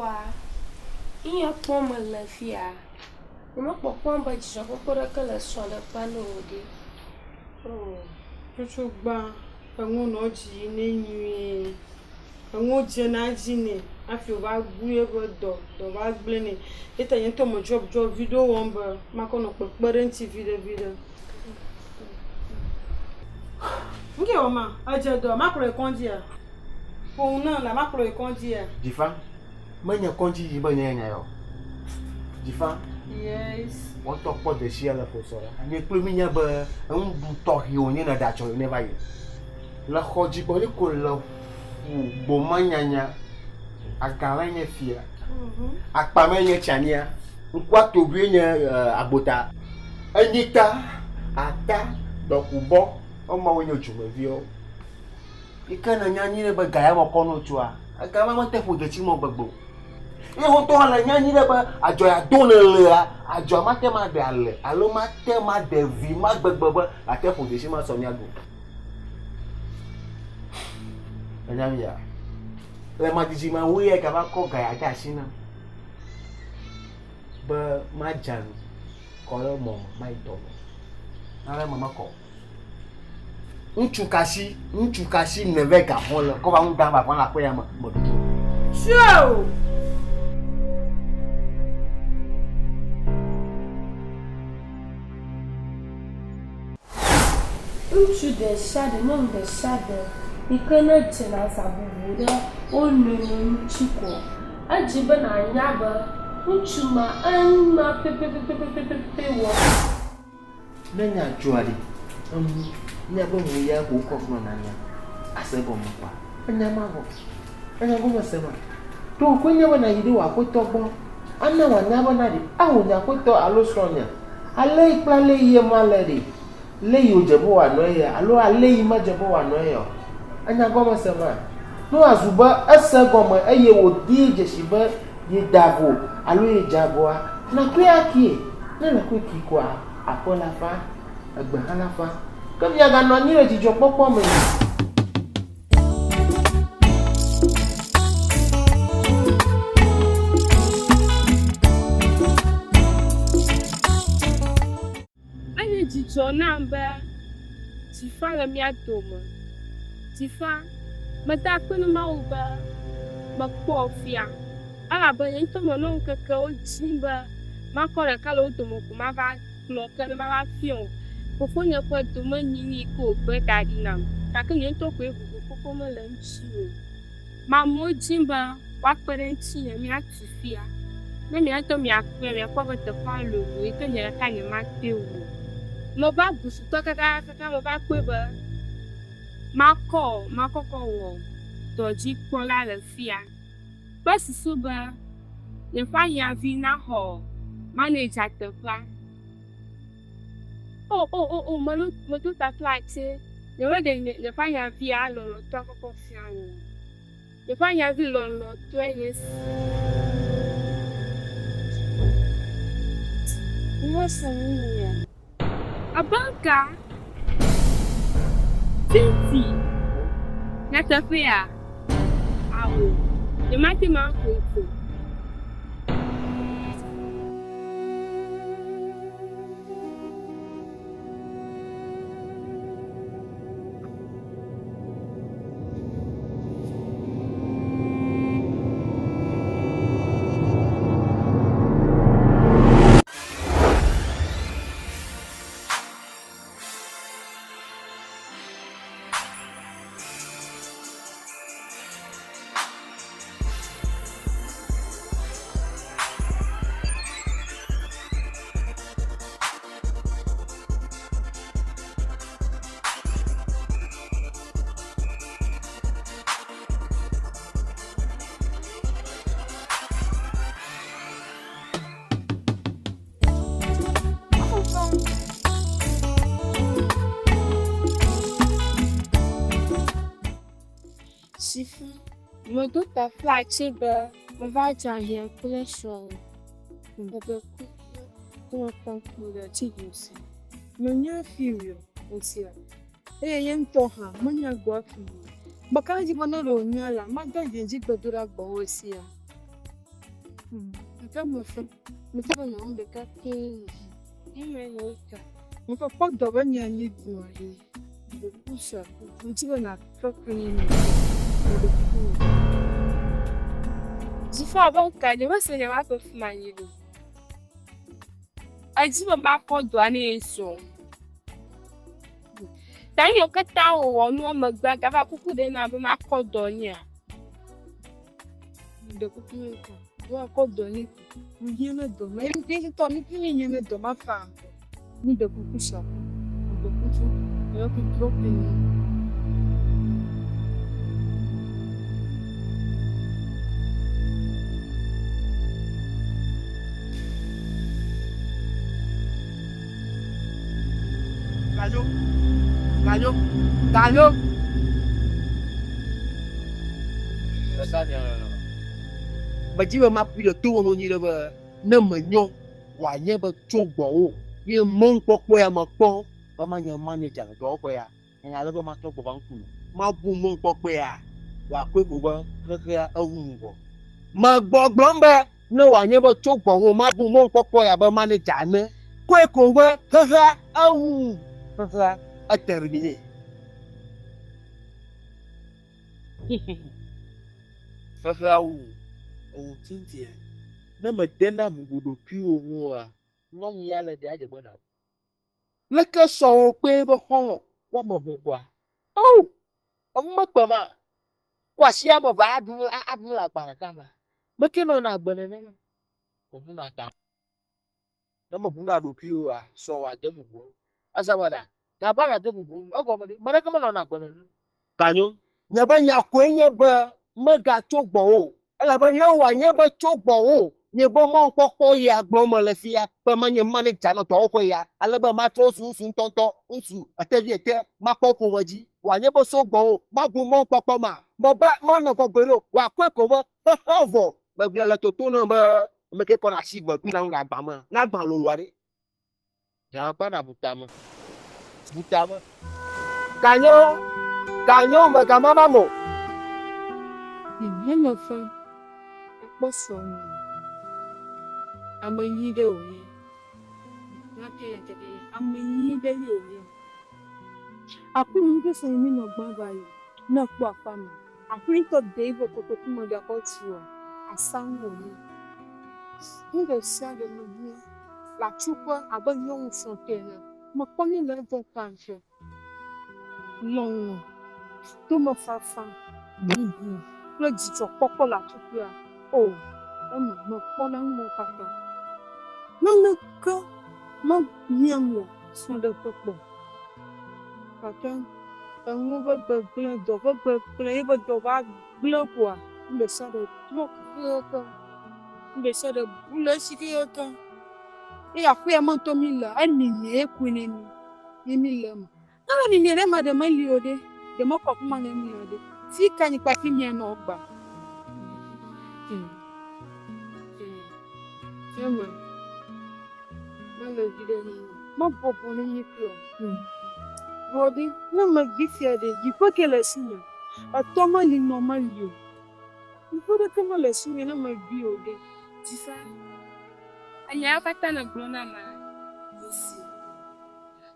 Ewa, iya poma lafia. Uma pokpamba jisho kora kala swala panodi. Oh, chuchugba, kango noji nenyu. Kango jena jine, afi wa guye do wa gblene. Eta yento mo job video womba, makono kpekperenti video. Nge oma, ajedo, makro ekondia. Pour non, la makro ekondia. Difa, manya konji yiba nyanya yo. Difa. Yes. On talk pas de chien là pour ça. Mais plus minya ba, on talk yo ni na dacho ne va yi. La khoji ko le ko la bo manyanya agaranya fia. Akpamanya chania. Nkwa tobi nya abota. Anyita ata dokubo o ma wonyo jumavio. Ikana nyanyi ne ba gaya mo kono tua. Agama mo te fo de chi mo gbagbo. E ho to hala nyanyi le ba ajo ya don le ajo ma te ma de ale alo ma te ma de vi ma gbegbe la te fo de chi ma so ni ago. Anyami ya. Le ma diji ma wi e ka ba ko gaya ta sina. Ba ma jan ko le mo ma ito. Na le mama ko. Nchu kasi neve ka hole ko ba un dan ba la pe ya mo do. Show. Nchu de shade, non de shade. Ikana tena sabubuda, onu nchiko. Ajiba na nyaba, nchu ma anma pe wo. Nenya juari. Nya bo mu ya ko ko no na nya. Asebo mo pa. Anya ma go. Anya go mo sema. To ko nya na yidi wa ko to gbo. Anna wa nya ba na di. Awu nya ko to alo sonya. Ale ipla le ye ma le di. Le yo jebo wa no ye. Alo ale yi ma jebo wa no ye. Anya go mo sema. No azuba asego mo eye wo di je shiba ye davo. Alo ye jabo na ku ya ki. Na ku ki kwa. Apola fa. Agba hala fa. Comme il y a un an, il a dit que je ne peux pas me Aye dit son number. Tifa le miatoma. Tifa, ma ta kono ma uba. Ma kofia. Ah ba yin to mo non ka o timba. Ma ko le kala o to mo ko ma va bloquer ma va fion. Pour ne pas te mener au Bedadinam, t'as que rien to que vous comme l'enchi. Ma mojimba, wa parenti, mi atifia. Mais mi ato mi akwe, kwa te parle, et que n'y a pas de maté ou. No ba busu to kaka mo ba kweba. Ma ko wo. To ji kon la le fia. Ba suba. Ne fa ya vi na ho. Manager te fa. Oh, me tout à fait, le pas y a via le toi confiant. Le pas y a vu le toi yes. Moi ça me Abanka. Titi. Na ta fait ah. Ah oui. Le matin ko. Sifu, me doute à flight, me va dire pour les choses. Pour conclure, tu dis. Menya fiyo osia. Yen toha, menya gwa fiyo. Bakaji bono lo nyala, maga yenji bedura gbo osia. Nka mo fa. Me fa na on de ka ke. Ime no ka. Mo fa pa do ba nya ni du ari. De pusa. Mo ti na fa ko ni. Jifa ba ka de wase ya wa ko fuma yiri. Aji ba ko do ani eso. Tani yo ka ta o no mo gba ga ba kuku de na ba ko do ni a. De kuku ko. Wa ko do ni. Mo yeme do. Me ni to ni ni yeme do ma fa. Ni de kuku sha. De kuku. Yo ki drop ni. Gallo. Bà chỉ mà bây giờ tu nó như là bà nên mà nhon quả nhé bà chôn bỏ như mông bọc quê mà bong bà mà nhờ mà như chẳng có quê à nhà đó bà mà cho bà băng phủ mà bùng mông bọc quê à và quê của bà nó kia ông của mà bọc lắm bà nó quả nhé bà chôn bỏ mà bùng mông bọc quê à bà mà như chẳng nữa quê của bà nó kia ông nó kia ở trời đi Fafau, oh Cynthia, na matenda mgudu piu wa, ngom yala de aje bona. Leka so pe bo ho, wa mo bo kwa. Oh, amma pa ma. Kwa sia mo ba adu la pa ka ma. Makino na gbene ne. Ko bu na ta. Na mo bu na do piu wa, so wa de bu. Asa wada. Na ba ga de bu. O ko mo de, mara ka mo na gbene. Kanyo, nya ba nya kwenye ba mega chokbo o ala ba yo wa nya ba chokbo o nye bo mo pokpo ya gbo mo le fi ya pa ma nye mani jana to ko ya ala ba ma to su tonto usu atebi ete ma popo waji wa nya bo so gbo o ba bu mo popo ma mo ba mo no ko gbero wa kwe ko bo ovo ba bi ala to no ba me ke ko na si bo bi na nga ba ma na gba lo wa re ya pa na butama kanyo ma ka mama mo Yeme fa. Po so ni. Amayi de oye. Na ke te de. Amayi de oye. Akun mi se mi no gba bayi. Na ku afama. Akun to de bo ko to mo ga ko tu a. Asan wo ni. Ngo sa de mo ni. La chupa aba yo so ke na. Mo ko ni le bon kanche. Non. Tu mo fa fa. Le dit poko la tupu oh no pona mo kaka no me ka ma nyamo so de poko kaka ngo ba ble do ba ble ba do ba ble kwa le sa de trok ka le sa de bule siki ka e afu ya manto mila ani ye kwini ni mila ma na ni ne ma de mali ode de mo ko ma ne mi ode si kanyi pa kinye no gba Ewe malo jide ni mo popo ni yiko body no ma gifia de jipo ke la sinu atomo li normal yo ipo de ke mo la sinu na ma bi ode Jifa. Anya ka ta na brona ma. Isi.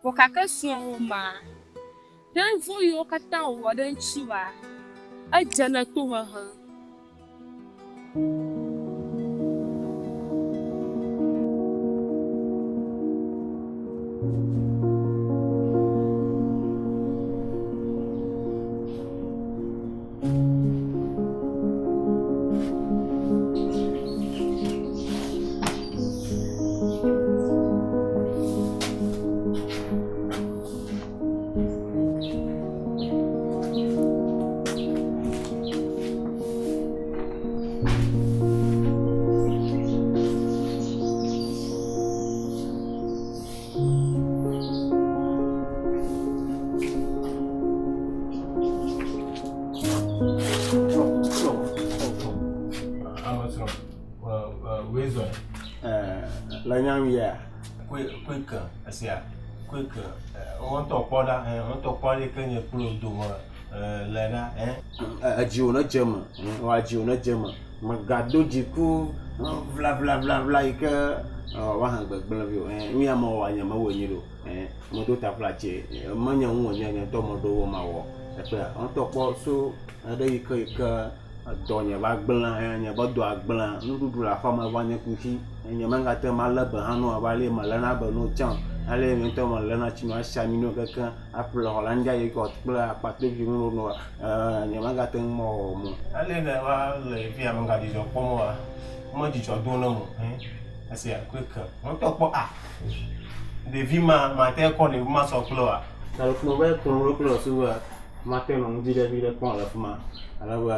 Ko ka ka so ma. Dan vo yo ka ta o dan chiwa. Ajana to ha. Quick, I say, quick. On top powder, on top powder, can you pull do Lena, a Juna German, or a Juna German, Megado dziku vla yi ke wa hã gbegblẽ vi o nu ya me wɔ nye me wɔ nyi do medo ta flatse menye ŋu wònye nye tɔ me do wo ma wɔ ekpe ŋutɔ kpɔ so eɖe yi ke dɔ nye va gblẽ nye be dɔa gblẽ nuɖuɖu le aƒe me va nye kusi nye megate ma lé be hã no ava li me léna be no tsã ale mi ŋutɔ me léna tsi no asi ami no kekeŋ aƒle xɔ la ŋdza yi kple akpatovi ŋu no nye megate ŋu me wɔ mo ale ne va le fia megadzidzɔ kpɔm oa me dzidzɔ dom ne mo esi akue ke ŋutɔ kpɔ ɖevi ma te kɔ ɖevi ma sɔ kple oa ale kplɔ be kplɔ kple si be ma te nɔ ŋdi ɖe kpɔm le fi ma ale be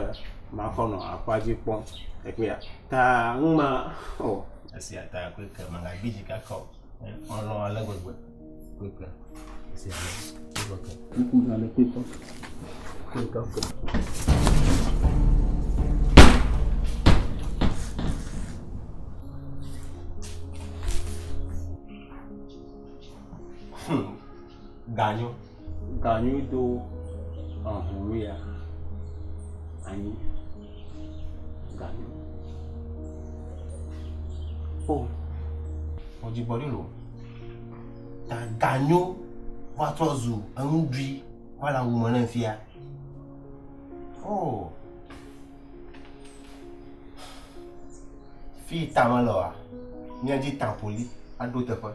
ma kɔ nɔ aƒea dzi kpɔm ekpea ta ŋu ma o esia ta akue ke megabi dzi kakɔ ɔlɔ ale gbegbe akue ke esia le ke kuku ale kpe kɔ akue ke ganyo do ya anyi ganyo o dzigbɔɖi lo ta ganyo va trɔ zu eŋuɖui va le awu me ne fia fi tame le oa míadzi tampoli aɖo teƒe